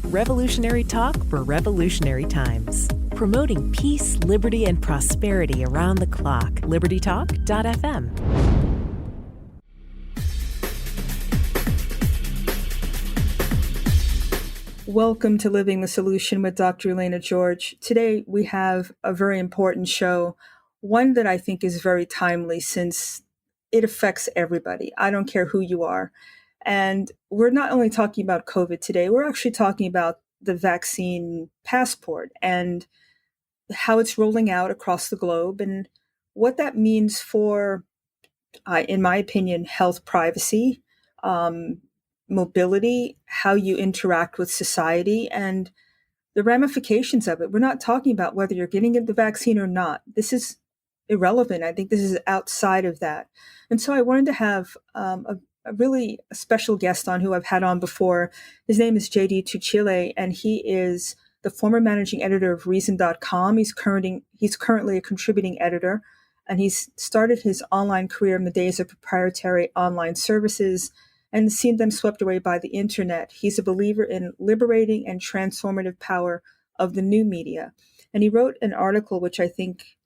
Revolutionary talk for revolutionary times. Promoting peace, liberty, and prosperity around the clock. LibertyTalk.fm. Welcome to Living the Solution with Dr. Elena George. Today we have a very important show, one that I think is very timely since it affects everybody. I don't care who you are. And we're not only talking about COVID today, we're actually talking about the vaccine passport and how it's rolling out across the globe and what that means for, in my opinion, health privacy, mobility, how you interact with society, and the ramifications of it. We're not talking about whether you're getting the vaccine or not. This is irrelevant. I think this is outside of that. And so I wanted to have a really special guest on who I've had on before. His name is Tuccille, and he is the former managing editor of Reason.com. He's currently a contributing editor, and he's started his online career in the days of proprietary online services and seen them swept away by the internet. He's a believer in liberating and transformative power of the new media. And he wrote an article which I think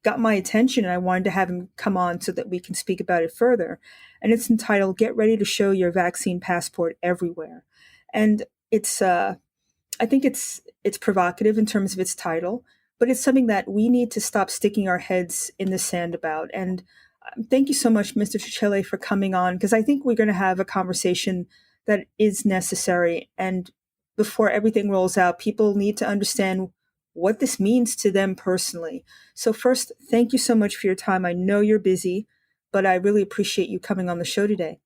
got my attention, and I wanted to have him come on so that we can speak about it further. And it's entitled, "Get Ready to Show Your Vaccine Passport Everywhere." And I think it's provocative in terms of its title, but it's something that we need to stop sticking our heads in the sand about. And thank you so much, Mr. Tuccille, for coming on, because I think we're going to have a conversation that is necessary. And before everything rolls out, people need to understand what this means to them personally. So first, thank you so much for your time. I know you're busy, but I really appreciate you coming on the show today.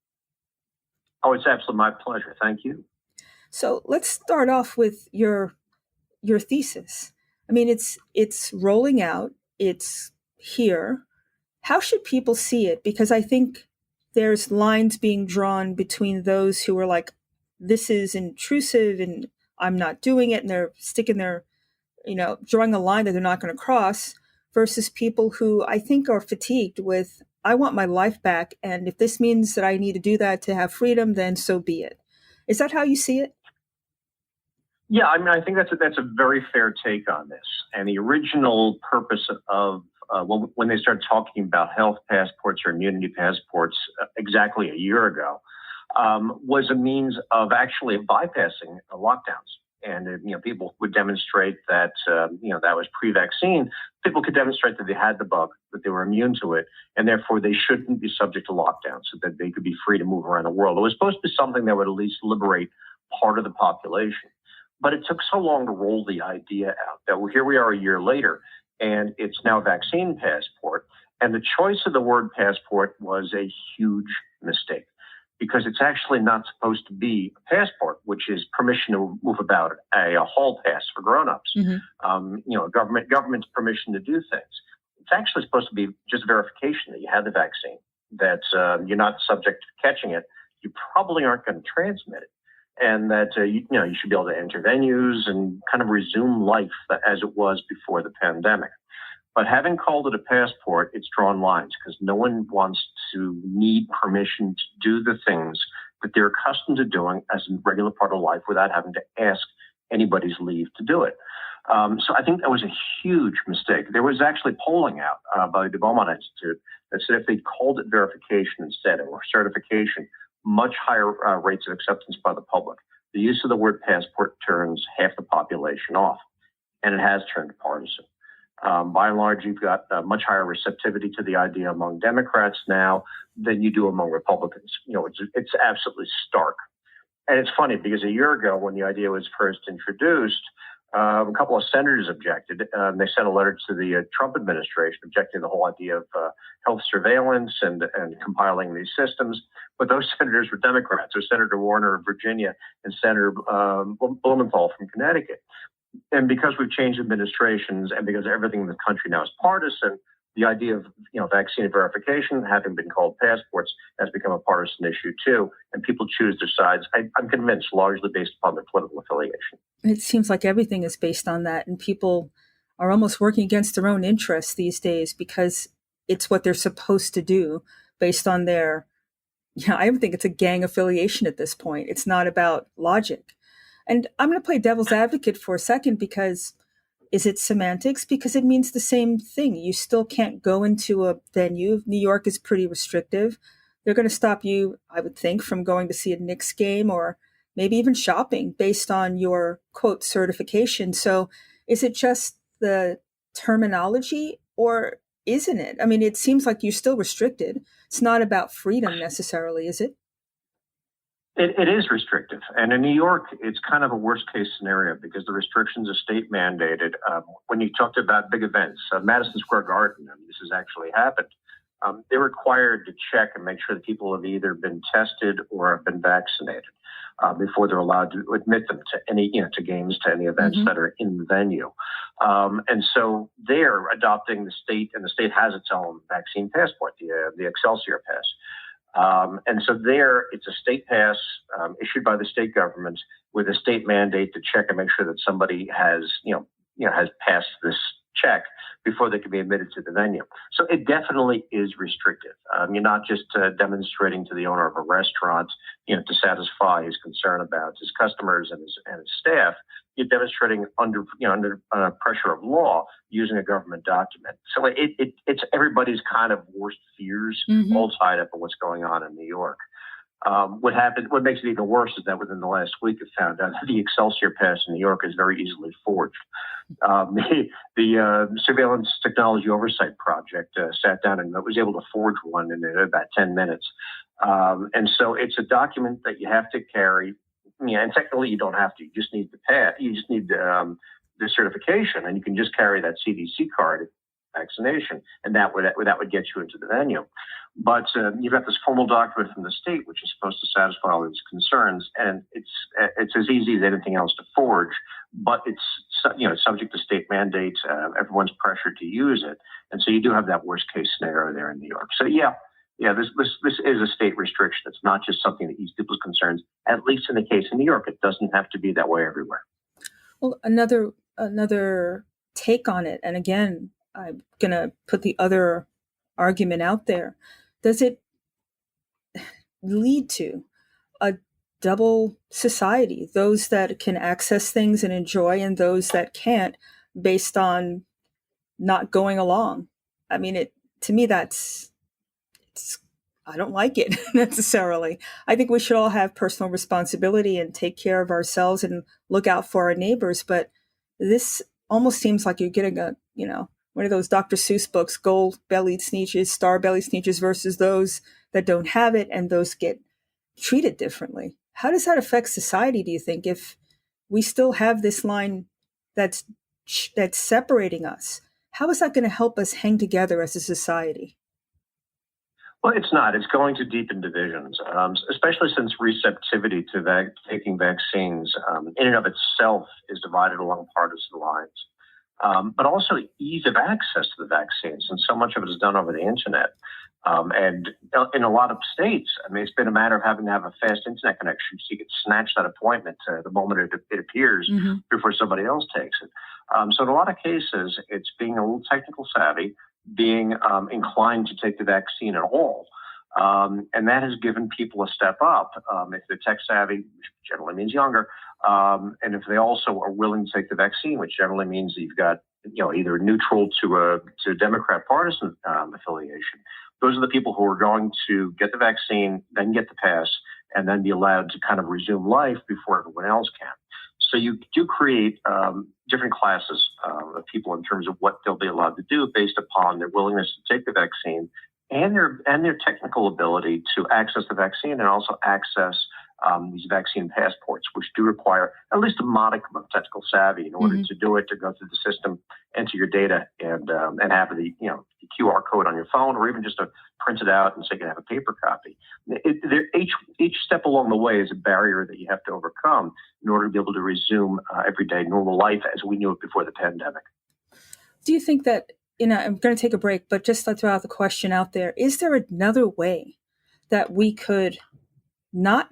Oh, it's absolutely my pleasure. Thank you. So let's start off with your thesis. I mean, it's rolling out, it's here. How should people see it? Because I think there's lines being drawn between those who are like, this is intrusive and I'm not doing it, and they're sticking their, drawing a line that they're not going to cross, versus people who I think are fatigued with, I want my life back, and if this means that I need to do that to have freedom, then so be it. Is that how you see it? Yeah, I mean, I think that's a very fair take on this. And the original purpose of when they started talking about health passports or immunity passports exactly a year ago, was a means of actually bypassing lockdowns. And people would demonstrate that that was pre-vaccine. People could demonstrate that they had the bug, that they were immune to it, and therefore they shouldn't be subject to lockdown, so that they could be free to move around the world. It was supposed to be something that would at least liberate part of the population. But it took so long to roll the idea out that here we are a year later, and it's now vaccine passport. And the choice of the word passport was a huge mistake, because it's actually not supposed to be a passport, which is permission to move about, a hall pass for grown-ups, government's permission to do things. It's actually supposed to be just verification that you had the vaccine, that you're not subject to catching it, you probably aren't going to transmit it, and that you should be able to enter venues and kind of resume life as it was before the pandemic. But having called it a passport, it's drawn lines, because no one wants to need permission to do the things that they're accustomed to doing as a regular part of life without having to ask anybody's leave to do it. So I think that was a huge mistake. There was actually polling out by the Beaumont Institute that said if they called it verification instead or certification, much higher rates of acceptance by the public. The use of the word passport turns half the population off, and it has turned partisan. By and large, you've got much higher receptivity to the idea among Democrats now than you do among Republicans. It's absolutely stark. And it's funny, because a year ago, when the idea was first introduced, a couple of senators objected. They sent a letter to the Trump administration objecting to the whole idea of health surveillance and compiling these systems. But those senators were Democrats. So Senator Warner of Virginia and Senator Blumenthal from Connecticut. And because we've changed administrations and because everything in the country now is partisan, the idea of vaccine verification having been called passports has become a partisan issue too, and people choose their sides. I'm convinced largely based upon their political affiliation. It seems like everything is based on that, and people are almost working against their own interests these days because it's what they're supposed to do based on their. I think it's a gang affiliation at this point. It's not about logic. And I'm going to play devil's advocate for a second, because is it semantics? Because it means the same thing. You still can't go into a venue. New York is pretty restrictive. They're going to stop you, I would think, from going to see a Knicks game or maybe even shopping based on your, quote, certification. So is it just the terminology, or isn't it? I mean, it seems like you're still restricted. It's not about freedom necessarily, is it? It is restrictive. And in New York, it's kind of a worst case scenario because the restrictions are state mandated. When you talked about big events, Madison Square Garden, and this has actually happened, they're required to check and make sure that people have either been tested or have been vaccinated before they're allowed to admit them to any, to games, to any events that are in the venue. And so they're adopting the state, and the state has its own vaccine passport, the Excelsior Pass. And so there, it's a state pass issued by the state government with a state mandate to check and make sure that somebody has, has passed this check before they can be admitted to the venue. So it definitely is restrictive. You're not just demonstrating to the owner of a restaurant, to satisfy his concern about his customers and his staff. You're demonstrating under pressure of law using a government document. So it's everybody's kind of worst fears all tied up in what's going on in New York. What makes it even worse is that within the last week, it found out that the Excelsior Pass in New York is very easily forged. The Surveillance Technology Oversight Project sat down and was able to forge one in about 10 minutes. And so it's a document that you have to carry. And technically you don't have to. You just need the pass. You just need the certification, and you can just carry that CDC card, vaccination, and that would get you into the venue. But you've got this formal document from the state, which is supposed to satisfy all these concerns, and it's as easy as anything else to forge. But it's subject to state mandates. Everyone's pressured to use it, and so you do have that worst case scenario there in New York. So yeah, this is a state restriction. It's not just something that eases people's concerns. At least in the case of New York, it doesn't have to be that way everywhere. Well, another take on it, and again, I'm going to put the other argument out there. Does it lead to a double society? Those that can access things and enjoy, and those that can't, based on not going along? I mean, to me, I don't like it necessarily. I think we should all have personal responsibility and take care of ourselves and look out for our neighbors. But this almost seems like you're getting one of those Dr. Seuss books, gold-bellied sneetches, star-bellied sneetches versus those that don't have it, and those get treated differently. How does that affect society, do you think, if we still have this line that's separating us? How is that going to help us hang together as a society? Well, it's not. It's going to deepen divisions, especially since receptivity to taking vaccines in and of itself is divided along partisan lines. But also ease of access to the vaccines, and so much of it is done over the internet. And in a lot of states, it's been a matter of having to have a fast internet connection so you can snatch that appointment the moment it appears before somebody else takes it. So in a lot of cases, it's being a little technical savvy, being inclined to take the vaccine at all. And that has given people a step up. If they're tech savvy, which generally means younger, and if they also are willing to take the vaccine, which generally means that you've got either neutral to a Democrat partisan affiliation, those are the people who are going to get the vaccine, then get the pass, and then be allowed to kind of resume life before everyone else can. So you do create different classes of people in terms of what they'll be allowed to do based upon their willingness to take the vaccine and their technical ability to access the vaccine and also access these vaccine passports, which do require at least a modicum of technical savvy in order to do it, to go through the system, enter your data, and have the QR code on your phone, or even just to print it out and so you can have a paper copy. Each step along the way is a barrier that you have to overcome in order to be able to resume everyday normal life as we knew it before the pandemic. Do you think that, I'm going to take a break, but just to throw out the question out there, is there another way that we could not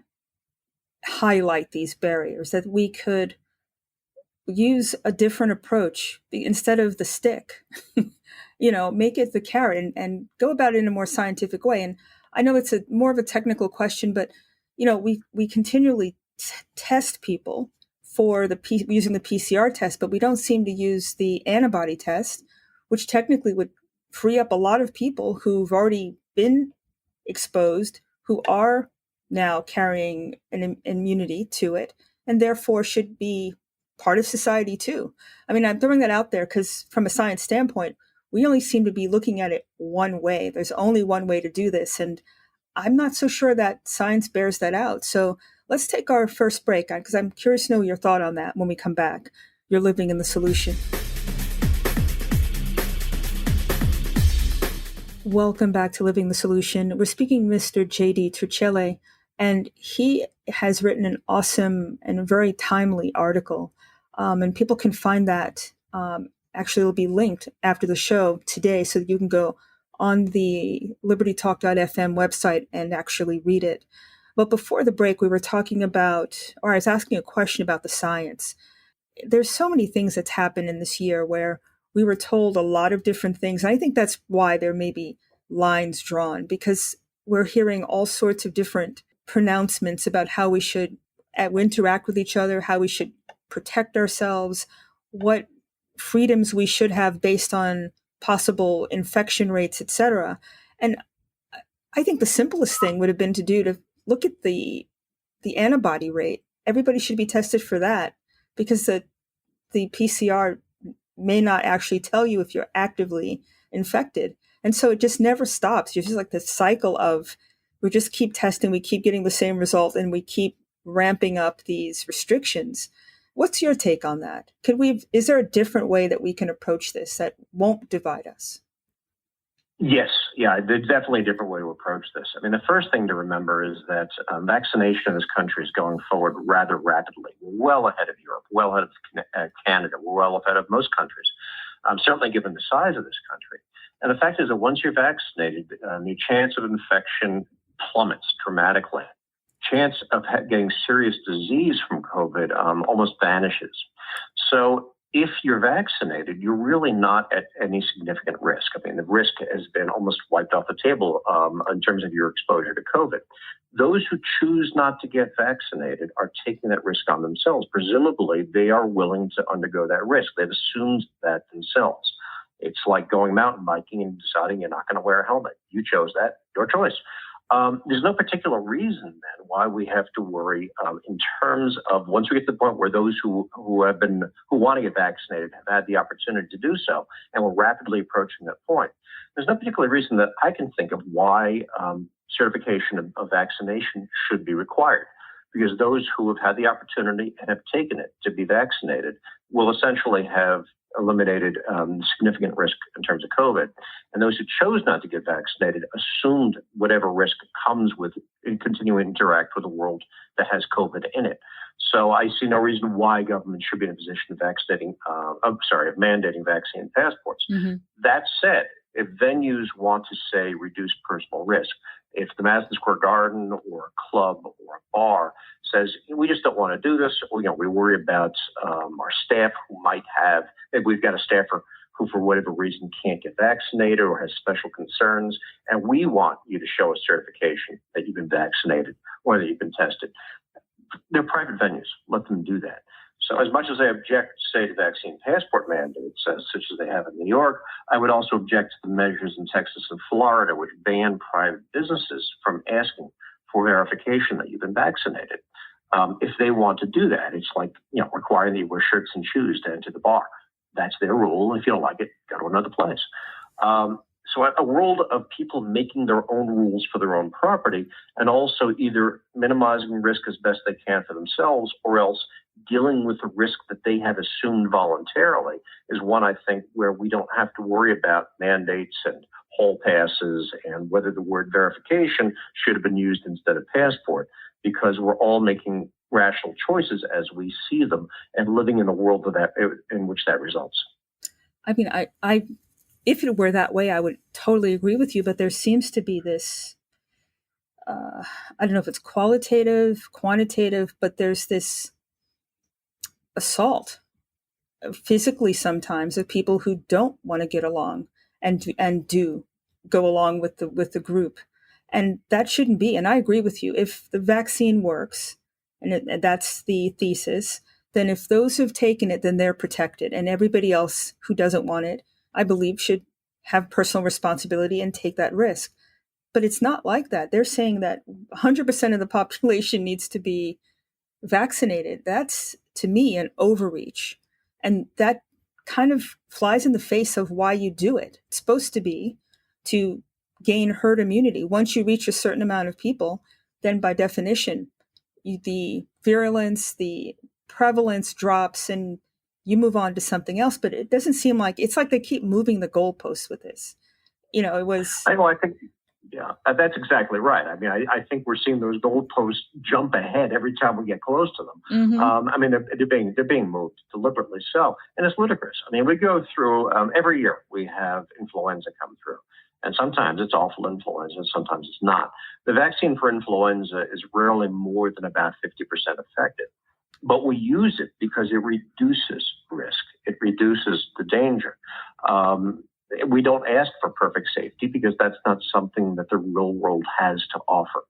highlight these barriers, that we could use a different approach instead of the stick, make it the carrot and go about it in a more scientific way? And I know it's more of a technical question, but, we continually test people for using the PCR test, but we don't seem to use the antibody test, which technically would free up a lot of people who've already been exposed, who are now carrying an immunity to it, and therefore should be part of society too. I mean, I'm throwing that out there because from a science standpoint, we only seem to be looking at it one way. There's only one way to do this. And I'm not so sure that science bears that out. So let's take our first break, because I'm curious to know your thought on that when we come back. You're living in the solution. Welcome back to Living the Solution. We're speaking with Mr. J.D. Tuccille, and he has written an awesome and very timely article. And people can find that. Actually, it'll be linked after the show today, so that you can go on the libertytalk.fm website and actually read it. But before the break, we were talking about, or I was asking a question about the science. There's so many things that's happened in this year where we were told a lot of different things. And I think that's why there may be lines drawn, because we're hearing all sorts of different pronouncements about how we should interact with each other, how we should protect ourselves, what freedoms we should have based on possible infection rates, etc. And I think the simplest thing would have been to look at the antibody rate. Everybody should be tested for that, because the PCR may not actually tell you if you're actively infected. And so it just never stops. You're just like this cycle of, we just keep testing, we keep getting the same result, and we keep ramping up these restrictions. What's your take on that? Is there a different way that we can approach this that won't divide us? Yes. Yeah, there's definitely a different way to approach this. I mean, the first thing to remember is that vaccination in this country is going forward rather rapidly. We're well ahead of Europe, well ahead of Canada. We're well ahead of most countries, certainly given the size of this country. And the fact is that once you're vaccinated, your chance of infection plummets dramatically. Chance of getting serious disease from COVID almost vanishes. So if you're vaccinated, you're really not at any significant risk. I mean, the risk has been almost wiped off the table in terms of your exposure to COVID. Those who choose not to get vaccinated are taking that risk on themselves. Presumably, they are willing to undergo that risk. They've assumed that themselves. It's like going mountain biking and deciding you're not going to wear a helmet. You chose that, your choice. There's no particular reason then why we have to worry in terms of once we get to the point where those who want to get vaccinated have had the opportunity to do so, and we're rapidly approaching that point. There's no particular reason that I can think of why certification of vaccination should be required, because those who have had the opportunity and have taken it to be vaccinated will essentially have eliminated significant risk in terms of COVID. And those who chose not to get vaccinated assumed whatever risk comes with continuing to interact with a world that has COVID in it. So I see no reason why government should be in a position of mandating vaccine passports. Mm-hmm. That said, if venues want to say reduce personal risk, if the Madison Square Garden or a club or a bar says, we just don't want to do this, or, we worry about our staff who might have, maybe we've got a staffer who for whatever reason can't get vaccinated or has special concerns, and we want you to show a certification that you've been vaccinated or that you've been tested. They're private venues. Let them do that. So as much as I object, say, to vaccine passport mandates, such as they have in New York, I would also object to the measures in Texas and Florida, which ban private businesses from asking for verification that you've been vaccinated. If they want to do that, it's like, requiring that you wear shirts and shoes to enter the bar. That's their rule. If you don't like it, go to another place. So a world of people making their own rules for their own property and also either minimizing risk as best they can for themselves or else dealing with the risk that they have assumed voluntarily is one, I think, where we don't have to worry about mandates and hall passes and whether the word verification should have been used instead of passport, because we're all making rational choices as we see them and living in a world in which that results. I mean, if it were that way, I would totally agree with you, but there seems to be this, I don't know if it's qualitative, quantitative, but there's this assault physically sometimes of people who don't want to get along and do go along with the group. And that shouldn't be. And I agree with you. If the vaccine works, and that's the thesis, then if those who've taken it, then they're protected. And everybody else who doesn't want it, I believe, should have personal responsibility and take that risk. But it's not like that. They're saying that 100% of the population needs to be vaccinated. That's, to me, an overreach. And that kind of flies in the face of why you do it. It's supposed to be to gain herd immunity. Once you reach a certain amount of people, then by definition, the virulence, the prevalence drops and you move on to something else. But it doesn't seem like, it's like they keep moving the goalposts with this. You know, it was... I think, yeah, that's exactly right. I mean, I think we're seeing those goalposts jump ahead every time we get close to them. Mm-hmm. I mean, they're being moved deliberately so, and it's ludicrous. I mean, we go through every year we have influenza come through, and sometimes it's awful influenza, sometimes it's not. The vaccine for influenza is rarely more than about 50% effective, but we use it because it reduces risk. It reduces the danger. We don't ask for perfect safety because that's not something that the real world has to offer.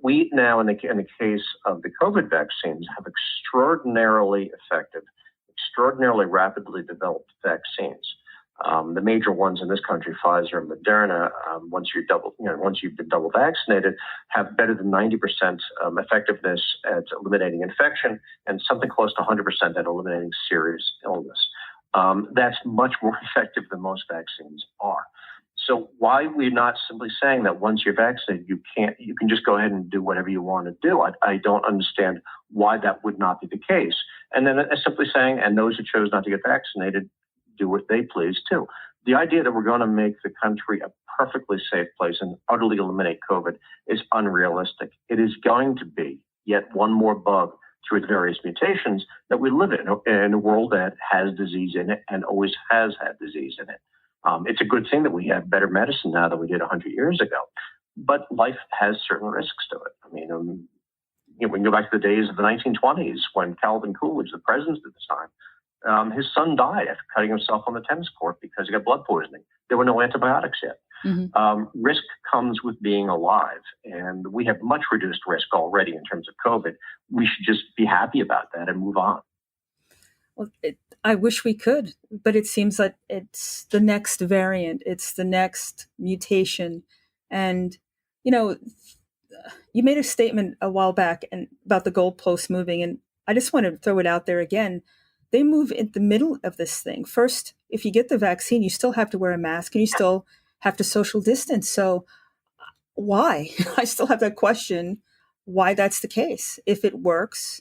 We now, in the case of the COVID vaccines, have extraordinarily effective, extraordinarily rapidly developed vaccines. The major ones in this country, Pfizer and Moderna, once you've been double vaccinated, have better than 90% effectiveness at eliminating infection and something close to 100% at eliminating serious illness. That's much more effective than most vaccines are. So why we're not simply saying that once you're vaccinated, you can just go ahead and do whatever you want to do. I don't understand why that would not be the case. And then simply saying, and those who chose not to get vaccinated, do what they please too. The idea that we're going to make the country a perfectly safe place and utterly eliminate COVID is unrealistic. It is going to be yet one more bug through its various mutations that we live in a world that has disease in it and always has had disease in it. It's a good thing that we have better medicine now than we did 100 years ago, but life has certain risks to it. I mean, we can go back to the days of the 1920s when Calvin Coolidge, the president at the time, his son died after cutting himself on the tennis court because he got blood poisoning. There were no antibiotics yet. Mm-hmm. Risk comes with being alive, and we have much reduced risk already in terms of COVID. We should just be happy about that and move on. Well, I wish we could, but it seems like it's the next variant. It's the next mutation. And, you know, you made a statement a while back about the goalposts moving, and I just want to throw it out there again. They move in the middle of this thing. First, if you get the vaccine, you still have to wear a mask and you still have to social distance. So why? I still have that question, why that's the case. If it works,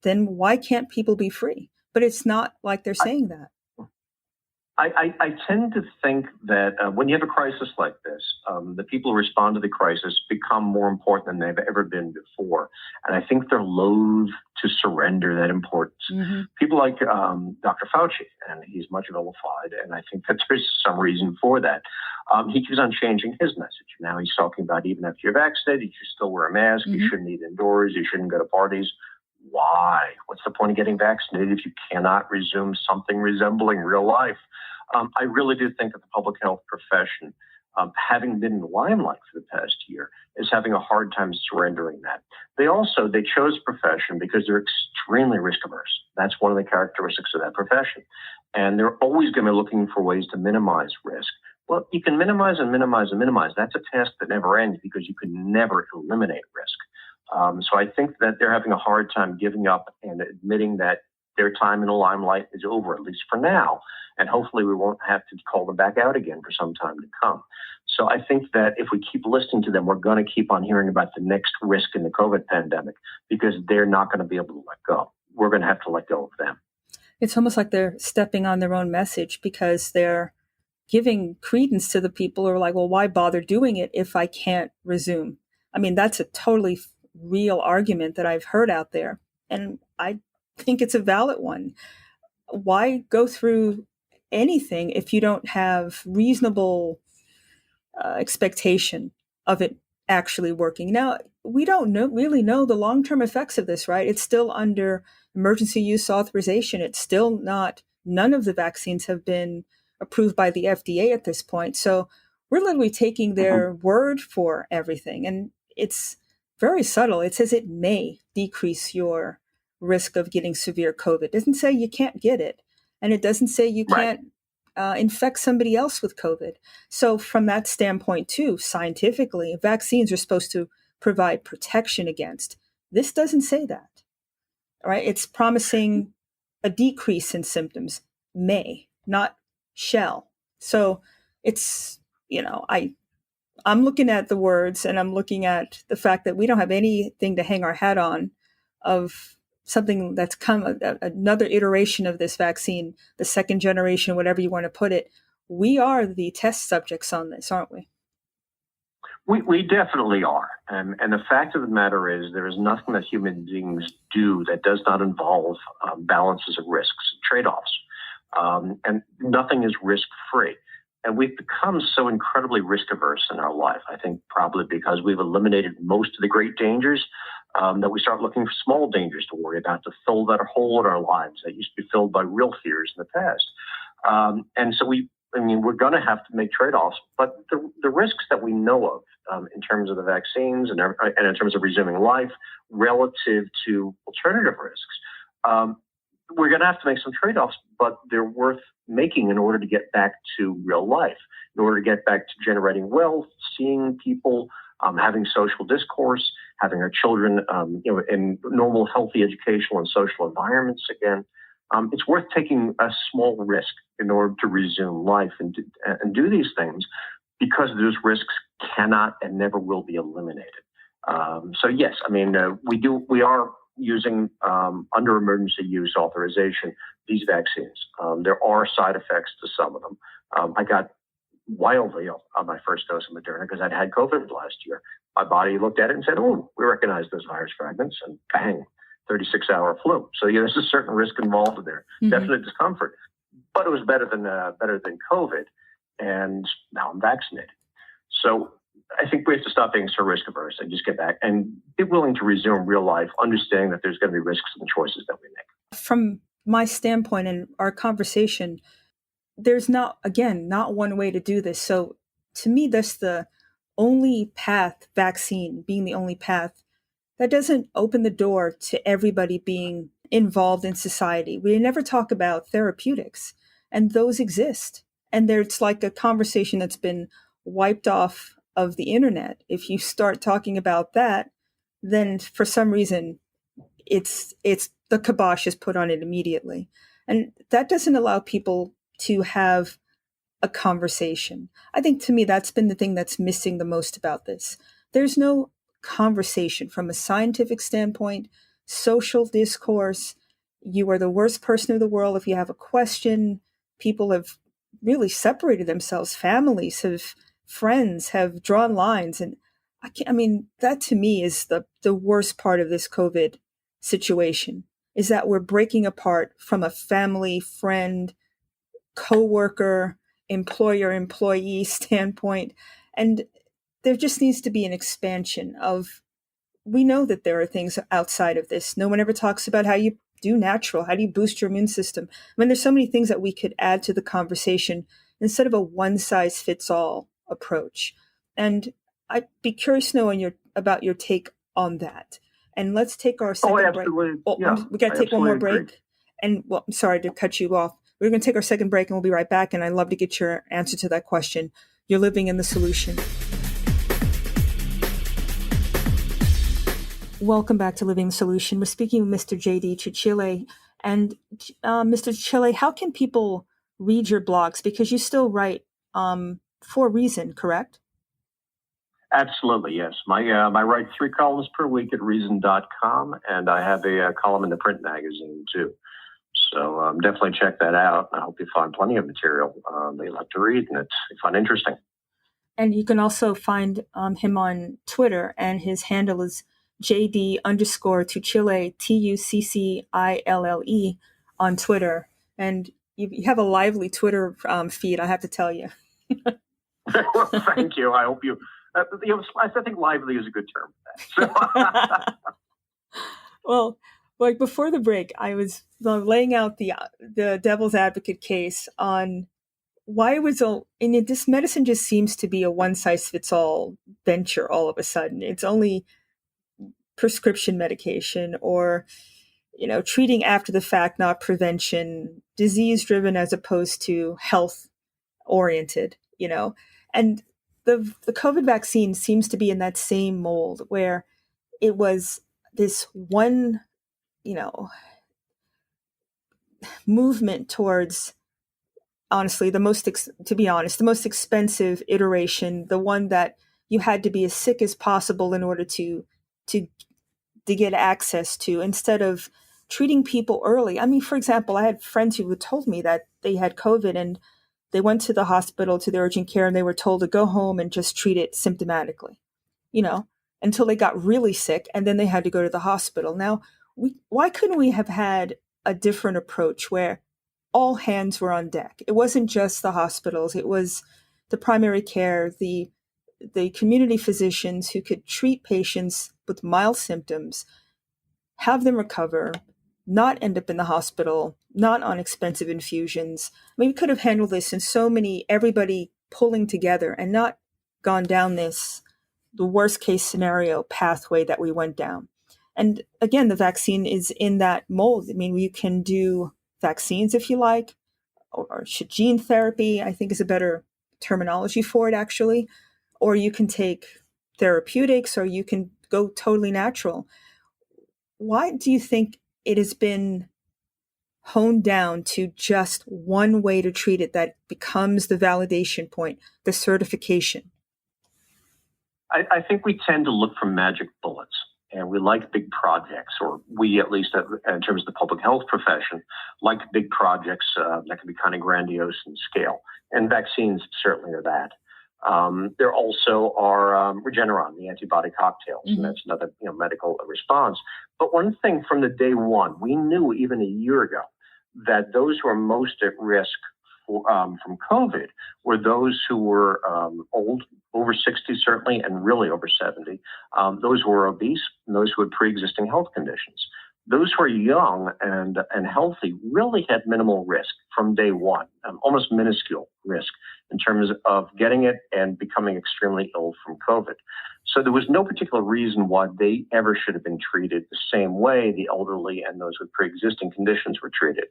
then why can't people be free? But it's not like they're saying that. I tend to think that when you have a crisis like this, the people who respond to the crisis become more important than they've ever been before. And I think they're loath to surrender that importance. Mm-hmm. People like Dr. Fauci, and he's much vilified, and I think that there's some reason for that. He keeps on changing his message. Now he's talking about even after you're vaccinated, you should still wear a mask, mm-hmm. You shouldn't eat indoors, you shouldn't go to parties. Why? What's the point of getting vaccinated if you cannot resume something resembling real life? I really do think that the public health profession, having been in the limelight for the past year, is having a hard time surrendering that. They chose profession because they're extremely risk averse. That's one of the characteristics of that profession. And they're always going to be looking for ways to minimize risk. Well, you can minimize and minimize and minimize. That's a task that never ends because you can never eliminate risk. So I think that they're having a hard time giving up and admitting that their time in the limelight is over, at least for now. And hopefully we won't have to call them back out again for some time to come. So I think that if we keep listening to them, we're going to keep on hearing about the next risk in the COVID pandemic because they're not going to be able to let go. We're going to have to let go of them. It's almost like they're stepping on their own message because they're giving credence to the people who are like, well, why bother doing it if I can't resume? I mean, that's a totally real argument that I've heard out there. And I think it's a valid one. Why go through anything if you don't have reasonable expectation of it actually working? Now, we don't really know the long-term effects of this, right? It's still under emergency use authorization. It's still none of the vaccines have been approved by the FDA at this point. So we're literally taking their word for everything. And it's very subtle. It says it may decrease your risk of getting severe COVID. It doesn't say you can't get it. And it doesn't say you can't infect somebody else with COVID. So from that standpoint, too, scientifically, vaccines are supposed to provide protection against. This doesn't say that, right? It's promising a decrease in symptoms, may, not shall. So it's, I'm looking at the words and I'm looking at the fact that we don't have anything to hang our hat on of something that's come, another iteration of this vaccine, the second generation, whatever you want to put it. We are the test subjects on this, aren't we? We definitely are. And the fact of the matter is there is nothing that human beings do that does not involve balances of risks, trade-offs. And nothing is risk-free. And we've become so incredibly risk-averse in our life, I think probably because we've eliminated most of the great dangers, that we start looking for small dangers to worry about to fill that hole in our lives that used to be filled by real fears in the past. And so we're going to have to make trade-offs, but the risks that we know of in terms of the vaccines and in terms of resuming life relative to alternative risks, we're going to have to make some trade-offs, but they're worth making in order to get back to real life, in order to get back to generating wealth, seeing people, having social discourse, having our children, in normal, healthy educational and social environments again. It's worth taking a small risk in order to resume life and do these things, because those risks cannot and never will be eliminated. So yes, we are using under emergency use authorization these vaccines. There are side effects to some of them. I got wildly ill on my first dose of Moderna because I'd had COVID last year. My body looked at it and said, "Oh, we recognize those virus fragments," and bang, 36-hour flu. So there's a certain risk involved there, definite discomfort, but it was better than COVID, and now I'm vaccinated. So I think we have to stop being so risk averse and just get back and be willing to resume real life, understanding that there's going to be risks in the choices that we make. From my standpoint and our conversation, there's not one way to do this. So to me, that's the only path, vaccine being the only path, that doesn't open the door to everybody being involved in society. We never talk about therapeutics, and those exist. And there's like a conversation that's been wiped off of the internet. If you start talking about that, then for some reason, it's the kibosh is put on it immediately. And that doesn't allow people to have a conversation. I think to me, that's been the thing that's missing the most about this. There's no conversation from a scientific standpoint, social discourse. You are the worst person in the world if you have a question. People have really separated themselves. Friends have drawn lines. And that to me is the worst part of this COVID situation, is that we're breaking apart from a family, friend, coworker, employer, employee standpoint. And there just needs to be an expansion of, we know that there are things outside of this. No one ever talks about how you do natural, how do you boost your immune system? There's so many things that we could add to the conversation instead of a one-size-fits-all approach. And I'd be curious to know about your take on that. And let's take our second break. We got to take one more break. Agree. And I'm sorry to cut you off. We're going to take our second break and we'll be right back. And I'd love to get your answer to that question. You're living in the solution. Welcome back to Living the Solution. We're speaking with Mr. J.D. Tuccille. And Mr. Tuccille, how can people read your blogs? Because you still write for Reason, correct? Absolutely, yes. I write 3 columns per week at reason.com, and I have a column in the print magazine, too. So definitely check that out. I hope you find plenty of material that you like to read, and you find interesting. And you can also find him on Twitter, and his handle is JD_Tuccille, Tuccille on Twitter. And you have a lively Twitter feed, I have to tell you. Well, thank you. I hope you. I think lively is a good term for that. So. Well, like before the break, I was laying out the devil's advocate case on why it was this medicine just seems to be a one-size-fits-all venture all of a sudden. It's only prescription medication or treating after the fact, not prevention, disease driven as opposed to health oriented, and the COVID vaccine seems to be in that same mold where it was this one, movement towards, honestly, the most expensive iteration, the one that you had to be as sick as possible in order to get access to, instead of treating people early. I mean, for example, I had friends who had told me that they had COVID and they went to the hospital, to the urgent care, and they were told to go home and just treat it symptomatically, you know, until they got really sick, and then they had to go to the hospital. Now, why couldn't we have had a different approach where all hands were on deck? It wasn't just the hospitals; it was the primary care, the community physicians who could treat patients with mild symptoms, have them recover, not end up in the hospital, not on expensive infusions. I mean, we could have handled this in everybody pulling together and not gone down the worst case scenario pathway that we went down. And again, the vaccine is in that mold. I mean, you can do vaccines if you like, or gene therapy, I think is a better terminology for it, actually. Or you can take therapeutics, or you can go totally natural. Why do you think it has been honed down to just one way to treat it that becomes the validation point, the certification? I think we tend to look for magic bullets, and we like big projects, or we, at least in terms of the public health profession, like big projects that can be kind of grandiose in scale. And vaccines certainly are that. There also are Regeneron, the antibody cocktails, and that's another medical response. But one thing from the day one, we knew even a year ago that those who are most at risk from COVID were those who were old, over 60 certainly, and really over 70, those who were obese, and those who had pre-existing health conditions. Those who are young and healthy really had minimal risk from day one, almost minuscule risk in terms of getting it and becoming extremely ill from COVID. So there was no particular reason why they ever should have been treated the same way the elderly and those with pre-existing conditions were treated.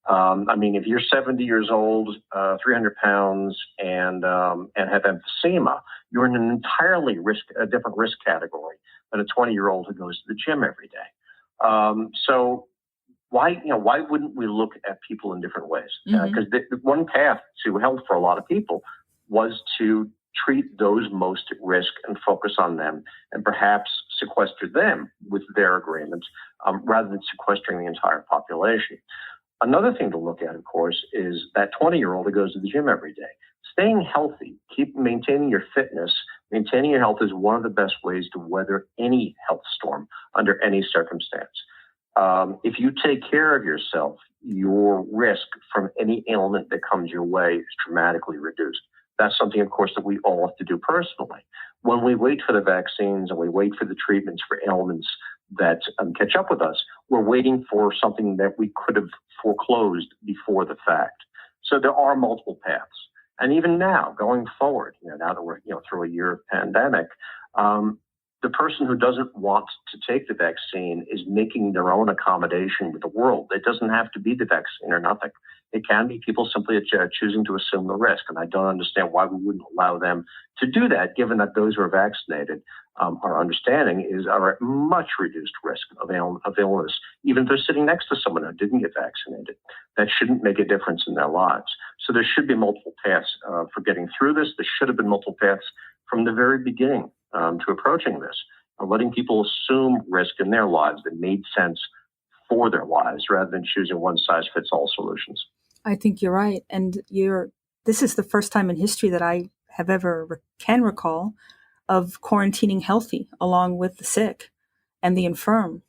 I mean, if you're 70 years old, 300 pounds, and have emphysema, you're in an entirely different risk category than a 20-year-old who goes to the gym every day. So why wouldn't we look at people in different ways? Because the one path to health for a lot of people was to treat those most at risk and focus on them, and perhaps sequester them with their agreements rather than sequestering the entire population. Another thing to look at, of course, is that 20-year-old who goes to the gym every day. Staying healthy, keep maintaining your fitness, maintaining your health is one of the best ways to weather any health storm under any circumstance. If you take care of yourself, your risk from any ailment that comes your way is dramatically reduced. That's something, of course, that we all have to do personally. When we wait for the vaccines and we wait for the treatments for ailments that catch up with us, we're waiting for something that we could have foreclosed before the fact. So there are multiple paths. And even now, going forward, now that we're through a year of pandemic, the person who doesn't want to take the vaccine is making their own accommodation with the world. It doesn't have to be the vaccine or nothing. It can be people simply choosing to assume the risk. And I don't understand why we wouldn't allow them to do that, given that those who are vaccinated, our understanding are at much reduced risk of illness, even if they're sitting next to someone who didn't get vaccinated. That shouldn't make a difference in their lives. So there should be multiple paths for getting through this. There should have been multiple paths from the very beginning to approaching this, letting people assume risk in their lives that made sense for their lives rather than choosing one-size-fits-all solutions. I think you're right. And this is the first time in history that I have can recall of quarantining healthy along with the sick and the infirm.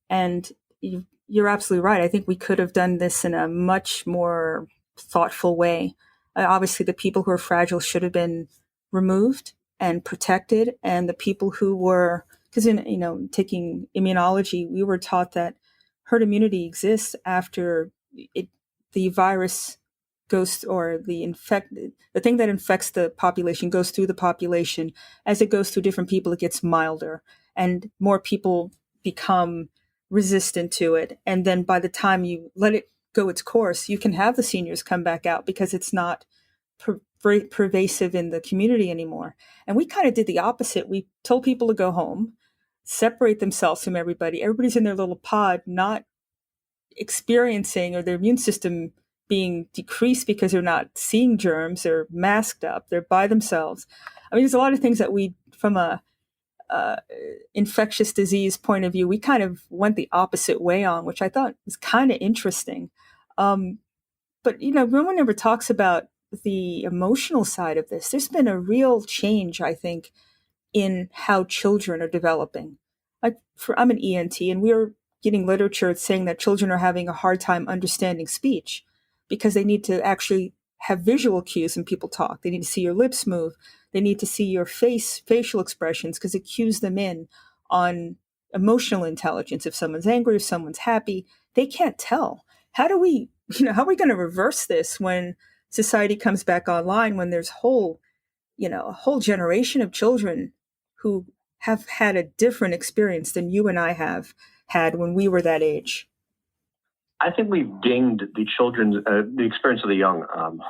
And you're absolutely right. I think we could have done this in a much more thoughtful way. Obviously, the people who are fragile should have been removed and protected, and the people who were, because in taking immunology, we were taught that herd immunity exists after the virus goes, or the thing that infects the population goes through the population. As it goes through different people, it gets milder, and more people become resistant to it. And then by the time you let it go its course, you can have the seniors come back out because it's not pervasive in the community anymore. And we kind of did the opposite. We told people to go home, separate themselves from everybody. Everybody's in their little pod, not experiencing or their immune system being decreased because they're not seeing germs, they're masked up, they're by themselves. I mean, there's a lot of things that we, from a infectious disease point of view, we kind of went the opposite way on, which I thought was kind of interesting. But, no one ever talks about the emotional side of this. There's been a real change, I think, in how children are developing. I'm an ENT, and we're getting literature saying that children are having a hard time understanding speech because they need to actually have visual cues when people talk. They need to see your lips move. They need to see your facial expressions, because it cues them in on emotional intelligence. If someone's angry, if someone's happy, they can't tell. How are we going to reverse this when society comes back online, when there's a whole generation of children who have had a different experience than you and I have had when we were that age? I think we've dinged the experience of the young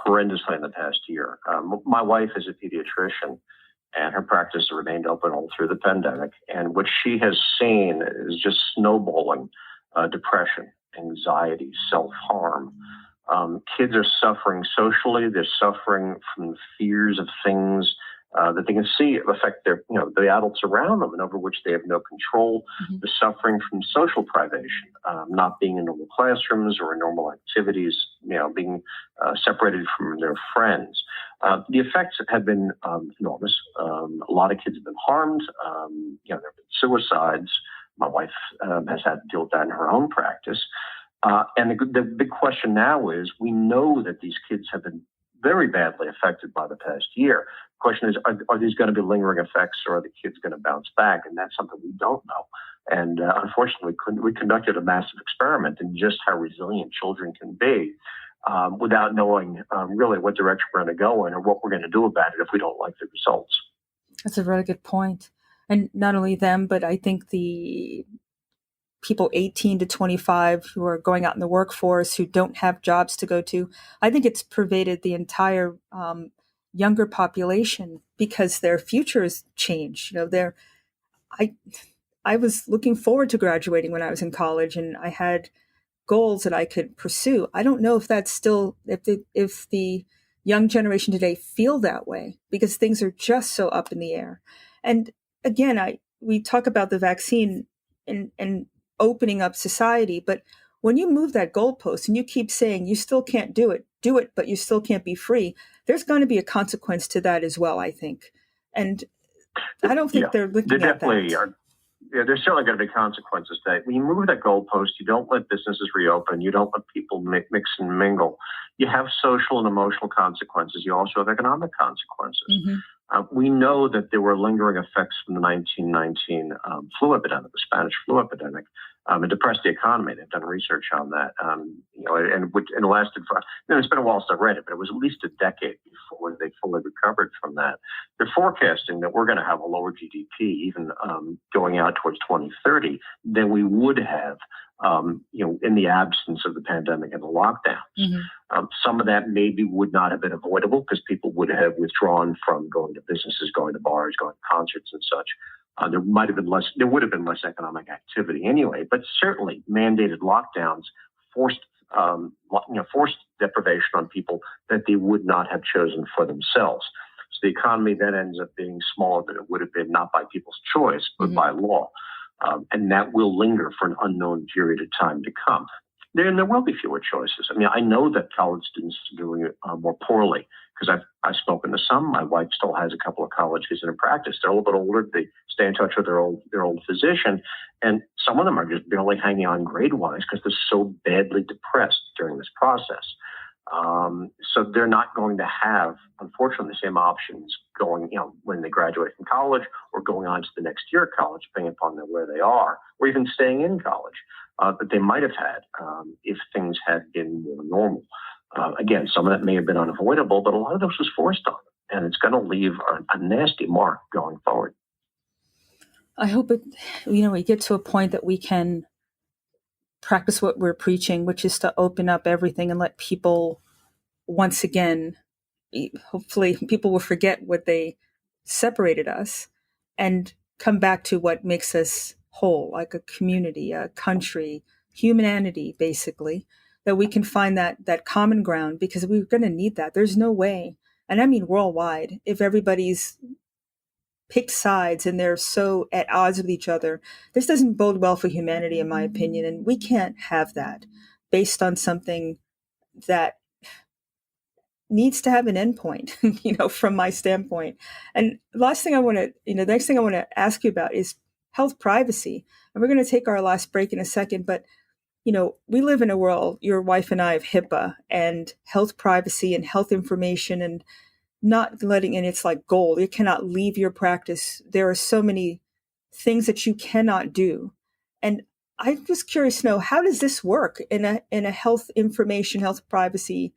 horrendously in the past year. My wife is a pediatrician, and her practice remained open all through the pandemic. And what she has seen is just snowballing depression, anxiety, self-harm. Kids are suffering socially. They're suffering from fears of things that they can see affect the adults around them and over which they have no control. Mm-hmm. They're suffering from social privation, not being in normal classrooms or in normal activities, being separated from their friends. The effects have been enormous. A lot of kids have been harmed. There have been suicides. My wife has had to deal with that in her own practice. And the big question now is, we know that these kids have been very badly affected by the past year. The question is, are these going to be lingering effects, or are the kids going to bounce back? And that's something we don't know. And unfortunately, we conducted a massive experiment in just how resilient children can be without knowing really what direction we're going to go in or what we're going to do about it if we don't like the results. That's a really good point. And not only them, but I think the people 18 to 25 who are going out in the workforce, who don't have jobs to go to, I think it's pervaded the entire younger population because their futures change. I was looking forward to graduating when I was in college, and I had goals that I could pursue. I don't know if that's still, if the young generation today feel that way, because things are just so up in the air. And again, we talk about the vaccine and opening up society, but when you move that goalpost and you keep saying you still can't do it, but you still can't be free, there's going to be a consequence to that as well, I think. And I don't think they're looking at that. There's certainly going to be consequences to that. When you move that goalpost, you don't let businesses reopen. You don't let people mix and mingle. You have social and emotional consequences. You also have economic consequences. Mm-hmm. We know that there were lingering effects from the 1919 flu epidemic, the Spanish flu epidemic. It depressed the economy. They've done research on that. And it lasted for, it's been a while since I read it, but it was at least a decade before they fully recovered from that. They're forecasting that we're going to have a lower GDP even going out towards 2030 than we would have, in the absence of the pandemic and the lockdowns. Mm-hmm. Some of that maybe would not have been avoidable because people would have withdrawn from going to businesses, going to bars, going to concerts and such. There would have been less economic activity anyway, but certainly mandated lockdowns forced deprivation on people that they would not have chosen for themselves. So the economy then ends up being smaller than it would have been, not by people's choice, but mm-hmm. by law. And that will linger for an unknown period of time to come. There will be fewer choices. I mean, I know that college students are doing more poorly because I've spoken to some. My wife still has a couple of college kids in practice. They're a little bit older. They stay in touch with their old physician. And some of them are just barely hanging on grade-wise because they're so badly depressed during this process. So they're not going to have, unfortunately, the same options going, when they graduate from college or going on to the next year of college, depending upon where they are, or even staying in college, that they might have had if things had been more normal. Again, some of that may have been unavoidable, but a lot of this was forced on them, and it's going to leave a nasty mark going forward. I hope we get to a point that we can practice what we're preaching, which is to open up everything and let people once again, hopefully people will forget what they separated us and come back to what makes us whole, like a community, a country, humanity, basically, that we can find that common ground, because we're going to need that. There's no way, and I mean worldwide, if everybody's picked sides and they're so at odds with each other, this doesn't bode well for humanity, in my opinion. And we can't have that based on something that needs to have an endpoint, from my standpoint. And last thing I want to, the next thing I want to ask you about is health privacy. And we're going to take our last break in a second, but we live in a world, your wife and I, of HIPAA and health privacy and health information, and not letting, and it's like gold. You cannot leave your practice. There are so many things that you cannot do. And I'm just curious to know, how does this work in a health information, health privacy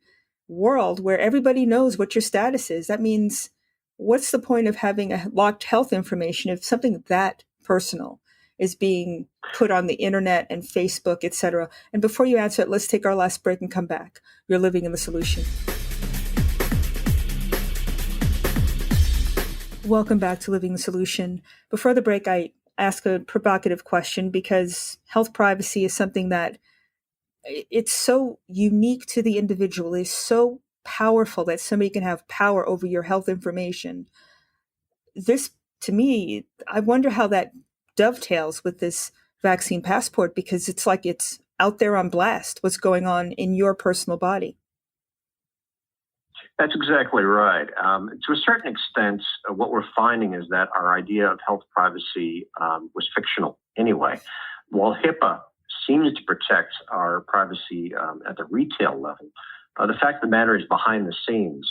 world where everybody knows what your status is? That means, what's the point of having a locked health information if something that personal is being put on the internet and Facebook, etc.? And before you answer it, let's take our last break and come back. You're living in the solution. Welcome back to Living the Solution. Before the break, I ask a provocative question, because health privacy is something that it's so unique to the individual. It's so powerful that somebody can have power over your health information. This, to me, I wonder how that dovetails with this vaccine passport, because it's like it's out there on blast, what's going on in your personal body. That's exactly right. To a certain extent, what we're finding is that our idea of health privacy was fictional anyway. While HIPAA seems to protect our privacy at the retail level, the fact of the matter is, behind the scenes,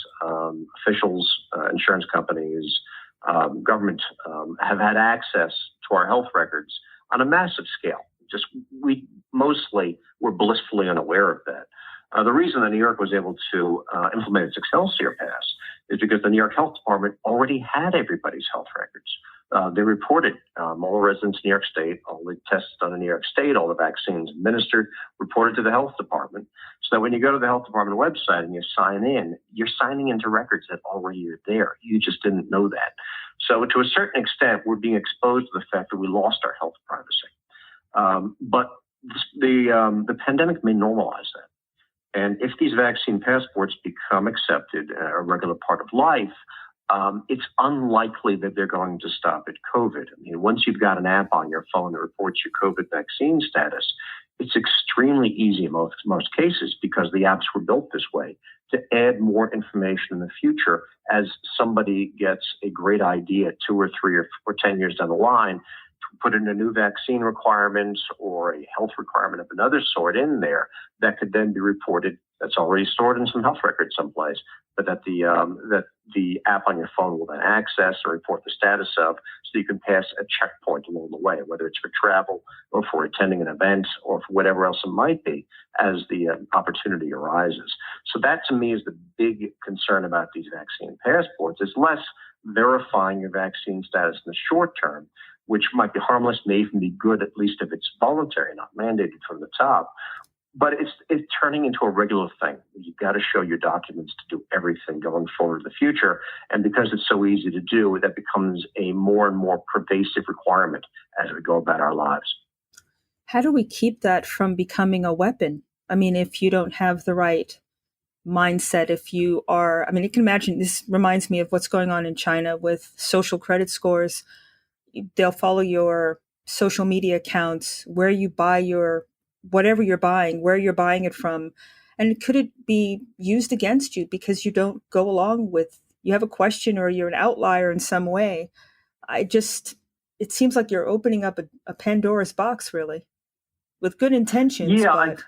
officials, insurance companies, government have had access to our health records on a massive scale. We mostly were blissfully unaware of that. The reason that New York was able to implement its Excelsior Pass is because the New York Health Department already had everybody's health records. They reported all the residents in New York State, all the tests done in New York State, all the vaccines administered, reported to the health department. So that when you go to the health department website and you sign in, you're signing into records that already are there. You just didn't know that. So to a certain extent, we're being exposed to the fact that we lost our health privacy. But the pandemic may normalize that. And if these vaccine passports become accepted, a regular part of life, it's unlikely that they're going to stop at COVID. I mean, once you've got an app on your phone that reports your COVID vaccine status, it's extremely easy in most cases, because the apps were built this way, to add more information in the future as somebody gets a great idea 2 or 3 or 10 years down the line, to put in a new vaccine requirement or a health requirement of another sort in there that could then be reported. That's already stored in some health records someplace, but that the app on your phone will then access or report the status of, so you can pass a checkpoint along the way, whether it's for travel or for attending an event or for whatever else it might be as the opportunity arises. So that, to me, is the big concern about these vaccine passports. It's less verifying your vaccine status in the short term, which might be harmless, may even be good, at least if it's voluntary, not mandated from the top. But it's turning into a regular thing. You've got to show your documents to do everything going forward in the future. And because it's so easy to do, that becomes a more and more pervasive requirement as we go about our lives. How do we keep that from becoming a weapon? I mean, if you don't have the right mindset, if you are, I mean, you can imagine, this reminds me of what's going on in China with social credit scores. They'll follow your social media accounts, where you buy your whatever you're buying, where you're buying it from. And could it be used against you because you don't go along with, you have a question or you're an outlier in some way? It seems like you're opening up a Pandora's box, really, with good intentions. Yeah, but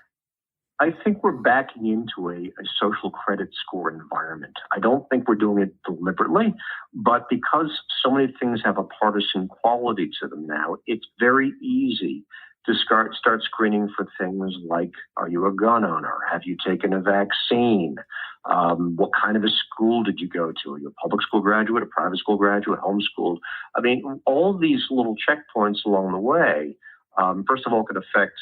I think we're backing into a social credit score environment. I don't think we're doing it deliberately, but because so many things have a partisan quality to them now, it's very easy to start screening for things like, are you a gun owner? Have you taken a vaccine? What kind of a school did you go to? Are you a public school graduate, a private school graduate, homeschooled? I mean, all these little checkpoints along the way First of all, could affect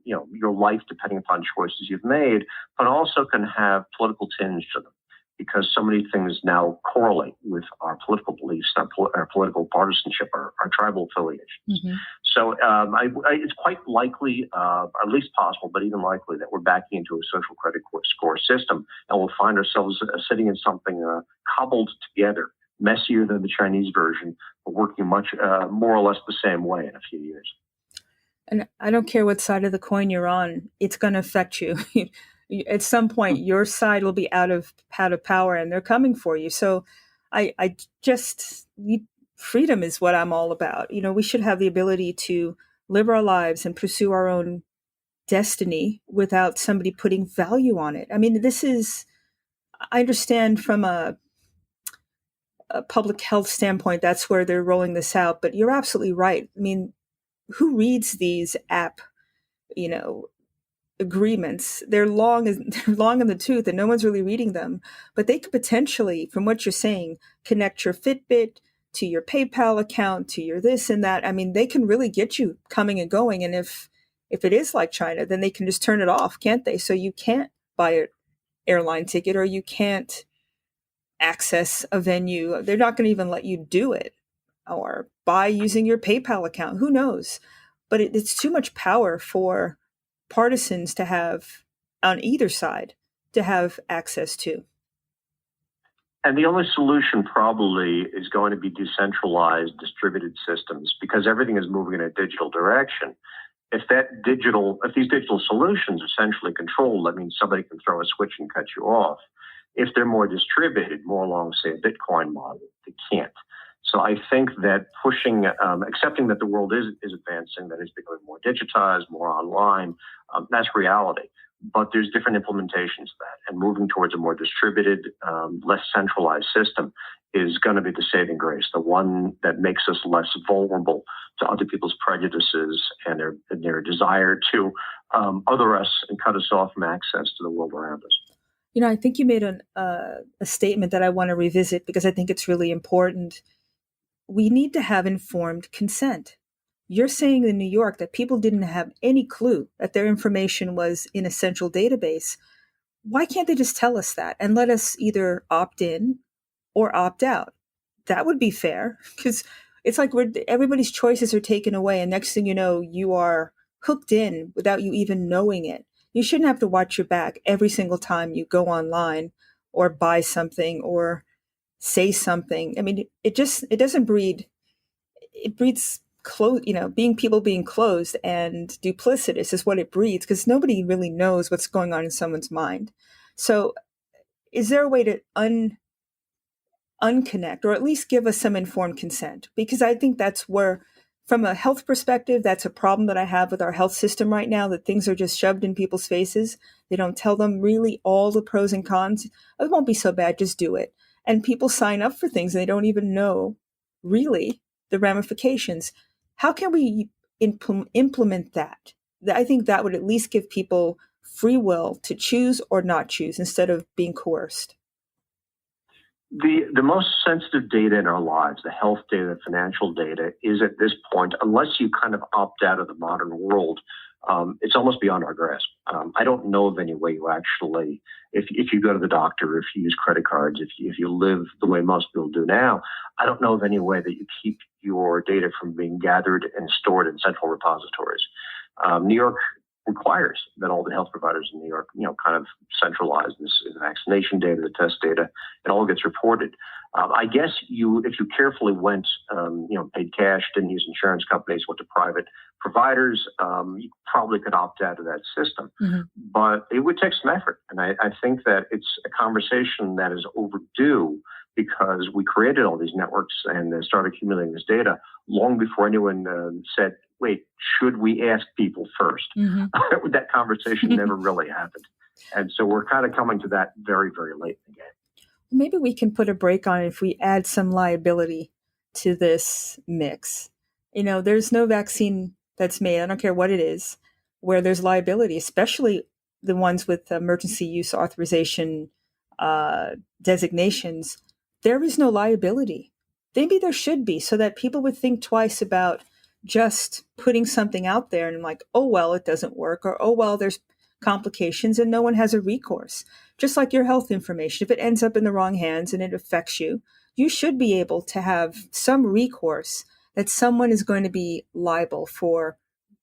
your life depending upon choices you've made, but also can have political tinge to them because so many things now correlate with our political beliefs, our political partisanship, our tribal affiliations. Mm-hmm. So it's quite likely, or at least possible, but even likely that we're backing into a social credit score system, and we'll find ourselves sitting in something cobbled together, messier than the Chinese version, but working much more or less the same way in a few years. And I don't care what side of the coin you're on, it's going to affect you. At some point, your side will be out of power, and they're coming for you. So, freedom is what I'm all about. We should have the ability to live our lives and pursue our own destiny without somebody putting value on it. I mean, I understand from a public health standpoint, that's where they're rolling this out. But you're absolutely right. I mean, who reads these app, agreements? They're long in the tooth and no one's really reading them, but they could potentially, from what you're saying, connect your Fitbit to your PayPal account, to your this and that. I mean, they can really get you coming and going. And if it is like China, then they can just turn it off, can't they? So you can't buy an airline ticket or you can't access a venue. They're not going to even let you do it or buy using your PayPal account. Who knows? But it's too much power for partisans to have on either side to have access to. And the only solution probably is going to be decentralized, distributed systems, because everything is moving in a digital direction. If these digital solutions are centrally controlled, that means somebody can throw a switch and cut you off. If they're more distributed, more along, say, a Bitcoin model, they can't. So I think that accepting that the world is advancing, that it's becoming more digitized, more online, that's reality. But there's different implementations of that. And moving towards a more distributed, less centralized system is going to be the saving grace, the one that makes us less vulnerable to other people's prejudices and their desire to other us and cut us off from access to the world around us. I think you made a statement that I want to revisit because I think it's really important. We need to have informed consent. You're saying in New York that people didn't have any clue that their information was in a central database. Why can't they just tell us that and let us either opt in or opt out? That would be fair, because it's like everybody's choices are taken away, and next thing you know, you are hooked in without you even knowing it. You shouldn't have to watch your back every single time you go online or buy something or say something. I mean, it doesn't breed. It breeds people being closed and duplicitous is what it breeds, because nobody really knows what's going on in someone's mind. So is there a way to unconnect, or at least give us some informed consent? Because I think that's where, from a health perspective, that's a problem that I have with our health system right now, that things are just shoved in people's faces. They don't tell them really all the pros and cons. It won't be so bad, just do it. And people sign up for things and they don't even know really the ramifications. How can we implement that? I think that would at least give people free will to choose or not choose instead of being coerced. The most sensitive data in our lives, the health data, financial data, is at this point, unless you kind of opt out of the modern world, it's almost beyond our grasp. I don't know of any way you actually, if you go to the doctor, if you use credit cards, if you live the way most people do now, I don't know of any way that you keep your data from being gathered and stored in central repositories. New York requires that all the health providers in New York, kind of centralize this vaccination data, the test data, it all gets reported. I guess if you carefully went, paid cash, didn't use insurance companies, went to private providers, you probably could opt out of that system. Mm-hmm. But it would take some effort. And I think that it's a conversation that is overdue, because we created all these networks and started accumulating this data long before anyone said, wait, should we ask people first? Mm-hmm. That conversation never really happened. And so we're kind of coming to that very, very late in the game. Maybe we can put a break on it if we add some liability to this mix. There's no vaccine that's made, I don't care what it is, where there's liability, especially the ones with emergency use authorization designations. There is no liability. Maybe there should be, so that people would think twice about just putting something out there and like, oh, well, it doesn't work, or, oh, well, there's complications and no one has a recourse. Just like your health information, if it ends up in the wrong hands and it affects you, you should be able to have some recourse that someone is going to be liable for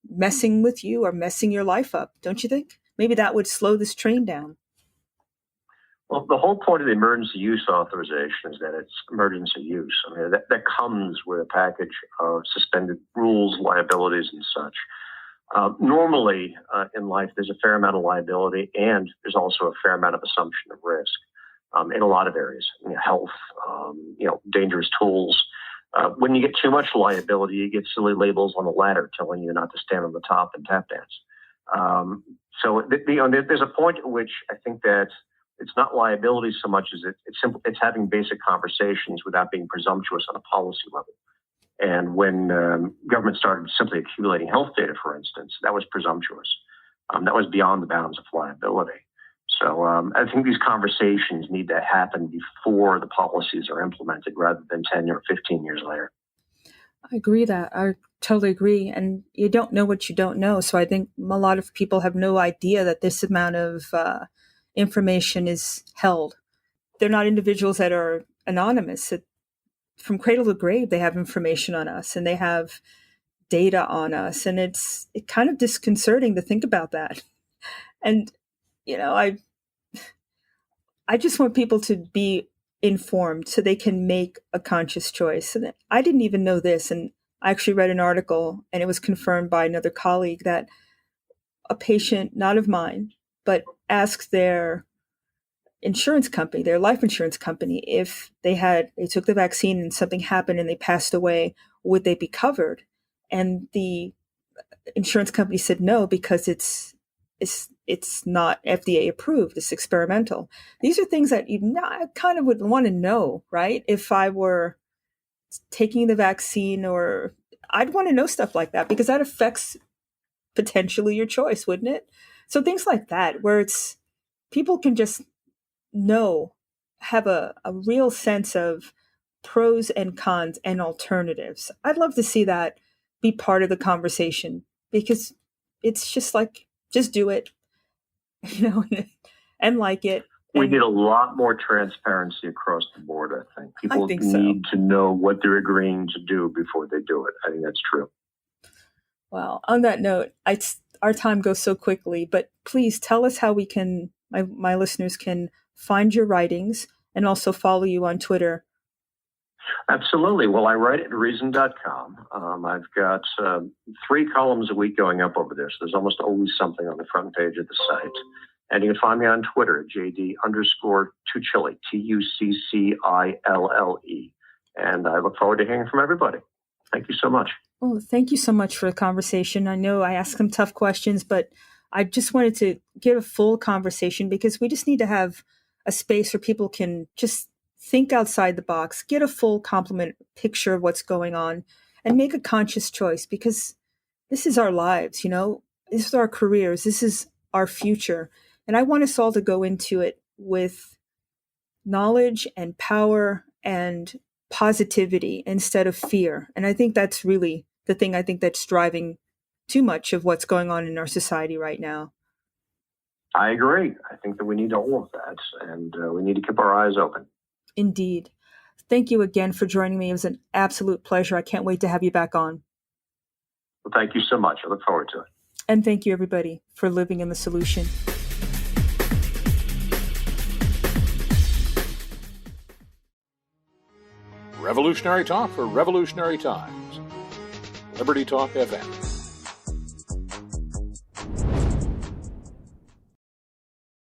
messing with you or messing your life up. Don't you think? Maybe that would slow this train down. Well, the whole point of the emergency use authorization is that it's emergency use. I mean, that comes with a package of suspended rules, liabilities, and such. Normally, in life, there's a fair amount of liability, and there's also a fair amount of assumption of risk in a lot of areas. Health, dangerous tools. When you get too much liability, you get silly labels on the ladder telling you not to stand on the top and tap dance. So there's a point at which I think that it's not liability so much as it's having basic conversations without being presumptuous on a policy level. And when government started simply accumulating health data, for instance, that was presumptuous. That was beyond the bounds of liability. So I think these conversations need to happen before the policies are implemented rather than 10 or 15 years later. I agree that. I totally agree. And you don't know what you don't know. So I think a lot of people have no idea that this amount of information is held. They're not individuals that are anonymous. From cradle to grave, they have information on us and they have data on us. And it's kind of disconcerting to think about that. And, I just want people to be informed so they can make a conscious choice. And I didn't even know this. And I actually read an article and it was confirmed by another colleague that a patient, not of mine, but asked their insurance company, their life insurance company, if they took the vaccine and something happened and they passed away, would they be covered? And the insurance company said no, because it's not FDA approved. It's experimental. These are things that I kind of would want to know, right? If I were taking the vaccine, or I'd want to know stuff like that, because that affects potentially your choice, wouldn't it? So things like that, where people can just have a real sense of pros and cons and alternatives. I'd love to see that be part of the conversation, because it's just like, just do it, and like it. We need a lot more transparency across the board, I think. People need to know what they're agreeing to do before they do it. I think that's true. Well, on that note, our time goes so quickly, but please tell us how we can, my listeners can find your writings and also follow you on Twitter. Absolutely. Well, I write at reason.com. I've got 3 columns a week going up over there, so there's almost always something on the front page of the site. And you can find me on Twitter, JD_Tuccille, Tuccille. And I look forward to hearing from everybody. Thank you so much. Well, thank you so much for the conversation. I know I asked some tough questions, but I just wanted to get a full conversation, because we just need to have a space where people can just think outside the box, get a full complement picture of what's going on, and make a conscious choice, because this is our lives, this is our careers, this is our future. And I want us all to go into it with knowledge and power and positivity instead of fear. And I think that's really the thing that's driving too much of what's going on in our society right now. I agree. I think that we need all of that, and we need to keep our eyes open. Indeed. Thank you again for joining me. It was an absolute pleasure. I can't wait to have you back on. Well, thank you so much. I look forward to it. And thank you, everybody, for living in the solution. Revolutionary talk for revolutionary times. Liberty Talk FM.